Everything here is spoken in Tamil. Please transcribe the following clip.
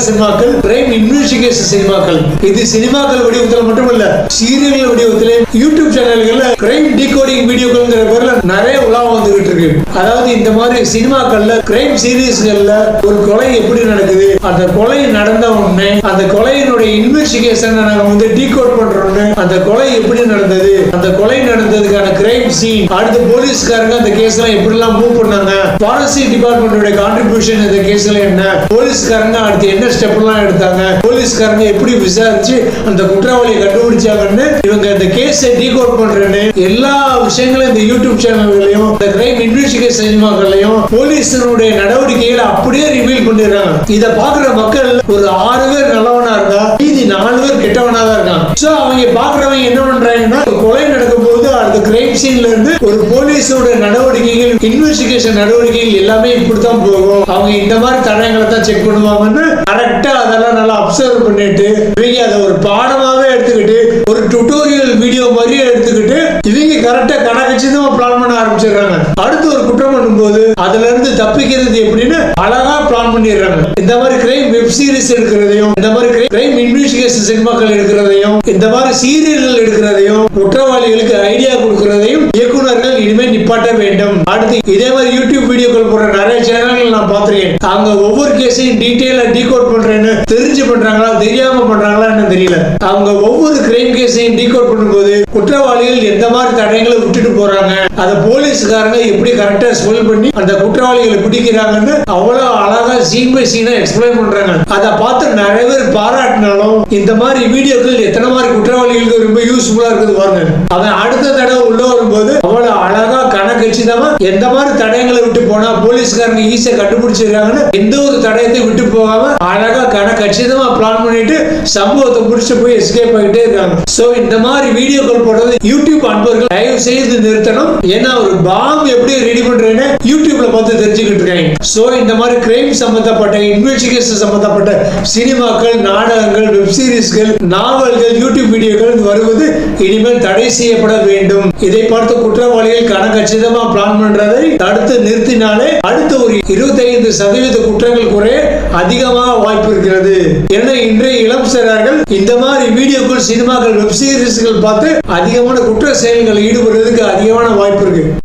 சினிமாக்கள் கிரைம் இன்வெஸ்டிகேஷன் சினிமாக்கள். இது சினிமாக்கள் வடிவத்தில் மட்டுமல்ல, சீரியல்கள் வடிவத்திலே யூடியூப் சேனல்கள்ல கிரைம் டீகோடிங் வீடியோக்கள்ங்கிற பேர்ல நிறைய உலகம் வந்துகிட்டு இருக்கு. அதாவது இந்த மாதிரி சினிமாக்கள்ல கிரைம் சீரியஸ்கள்ல ஒரு கொலை எப்படி நடக்குது, அந்த கொலை நடந்த உடனே அந்த கொலையினுடைய இன்வெஸ்டிகேஷன் நாங்க வந்து டீகோட் பண்றோம்னு, அந்த கொலை எப்படி நடந்தது, அந்த கொலை நடந்ததுக்கான கிரைம் சீன், அடுத்து போலீஸ்காரங்க அந்த கேஸ்ல எப்படி எல்லாம் மூவ் பண்ணாங்க, ஃபாரன்சிக் டிபார்ட்மெண்டோட கான்ட்ரிபியூஷன் இந்த கேஸ்ல என்ன, போலீஸ்காரங்க அடுத்து என்ன ஸ்டெப் எல்லாம் எடுத்தாங்க, போலீஸ்காரங்க எப்படி விசாரிச்சு அந்த குற்றவாளியை கண்டுபிடிச்சாங்கன்னு, இவங்க இந்த கேஸை டீகோட் பண்றேன்னு எல்லா விஷயங்களும் இந்த யூடியூப் சேனல்களையும் இந்த கிரைம் இன்வெஸ்டிகேஷன் சினிமாக்களையும் போலீஸினுடைய நடவடிக்கைகளை அப்படியே ரிவீல் பண்ணிடுறாங்க. இத பாக்குற மக்கள் ஒரு 6 பேர் நல்லவனா இருக்கா, மீதி 4 பேர் கெட்டவனா தான் இருக்காங்க. சோ அவங்க பாக்குறவங்க என்ன பண்றாங்கன்னா, கொலை நடக்கும் போது அந்த கிரைம் சீன்ல இருந்து ஒரு போலீஸோட நடவடிக்கைகள், இன்வெஸ்டிகேஷன் நடவடிக்கைகள் எல்லாமே இப்படித்தான் போகும், அவங்க இந்த மாதிரி தடயங்களை தான் செக் பண்ணுவாங்கன்னு கரெக்டா அதெல்லாம் நல்லா அப்சர்வ் பண்ணிட்டு இவங்க அதை ஒரு பாடமாவே எடுத்துக்கிட்டு ஒரு டுட்டோரியல் வீடியோ மாதிரியே எடுத்துக்கிட்டு இவங்க கரெக்டா கணக்கச்சிதமா பிளான் பண்ண ஆரம்பிச்சிடுறாங்க. அடுத்து ஒரு குற்றம் பண்ணும்போது அதுல இருந்து தப்பிக்கிறது எப்படின்னு அழகா பிளான் பண்ணிடுறாங்க. இந்த மாதிரி கிரைம் வெப் சீரிஸ் எடுக்கிறதையும், இந்த மாதிரி கிரைம் இன்வெஸ்டிகேஷன் சினிமாக்கள் எடுக்கிறதையும், இந்த மாதிரி சீரியல்கள் எடுக்கிறதையும், குற்றவாளிகளுக்கு ஐடியா கொடுக்கிறதையும் இயக்குனர்கள் இனிமேல் நிப்பாட்ட வேண்டும். அடுத்து இதே மாதிரி யூடியூப் வீடியோக்கள் போற நிறைய சேனல்கள் நான் பார்த்திருக்கேன். அவங்க ஒவ்வொரு கேஸையும் டீடைலா டீகோட் பண்றேன்னு தெரிஞ்சு பண்றாங்களா தெரியாம பண்றாங்களான்னு தெரியல. அவங்க ஒவ்வொரு கிரைம் கேஸையும் டீகோட் பண்ணும்போது குற்றவாளிகள் எந்த மாதிரி தடயங்களை விட்டுட்டு போறாங்க, அதை போலீஸ்காரங்க எப்படி கரெக்டா ஸ்மெல் பண்ணி அந்த குற்றவாளிகளை பிடிக்கிறாங்கன்னு அவ்வளவு அழகா சீன் பை சீனா எக்ஸ்பிளைன் பண்றாங்க. அதை பார்த்து நிறைய பேர் பாராட்டினாலும் இந்த மாதிரி வீடியோக்கள் எத்தனை மாதிரி குற்றவாளிகளுக்கு ரொம்ப யூஸ்ஃபுல்லா இருக்குது பாருங்க. அவன் அடுத்த தடவை உள்ள வரும்போது அவ்வளவு அழகா கணக்கச்சிதமா எந்த மாதிரி தடயங்களை விட்டு போனா போலீஸ்காரங்க ஈஸியா கண்டுபிடிச்சிருக்காங்கன்னு எந்த ஒரு தடயத்தை விட்டு போகாம அழகா கணக்கச்சிதமா பிளான் பண்ணிட்டு சம்பவத்தை முடிச்சு போய் எஸ்கேப் ஆகிட்டே இருக்காங்க. சோ இந்த மாதிரி வீடியோக்கள் போடுறது யூடியூப் அன்பர்கள் தயவு செய்து நிறுத்தணும். ஏன்னா ஒரு பாம் எப்படி ரெடி பண்றேன்னு யூடியூப்ல பார்த்து தெரிஞ்சுக்கிட்டு இருக்காங்க. சோ இந்த மாதிரி கிரைம் சம்பந்தப்பட்ட இன்வெஸ்டிகேஷன் சம்பந்தப்பட்ட சினிமாக்கள், நாடகங்கள், வெப் சீரிஸ்கள், நாவல்கள், யூடியூப் வீடியோக்கள் வருவது இனிமேல் தடை செய்யப்பட வேண்டும். இதை பார்த்து குற்றவாளிகள் கணக்கச்சிதமா பிளான் பண்றதை தடுத்து நிறுத்தினாலே அடுத்த ஒரு 25% குற்றங்கள் குறைய அதிகமாக வாய்ப்பு இருக்கிறது. ஏன்னா இன்றைய இளம் சிறார்கள் இந்த மாதிரி வீடியோக்கள், சினிமாக்கள், வெப் சீரிஸ்கள் பார்த்து அதிகமான குற்ற செயல்களில் ஈடுபடுறதுக்கு அதிகமான வாய்ப்பு இருக்கு.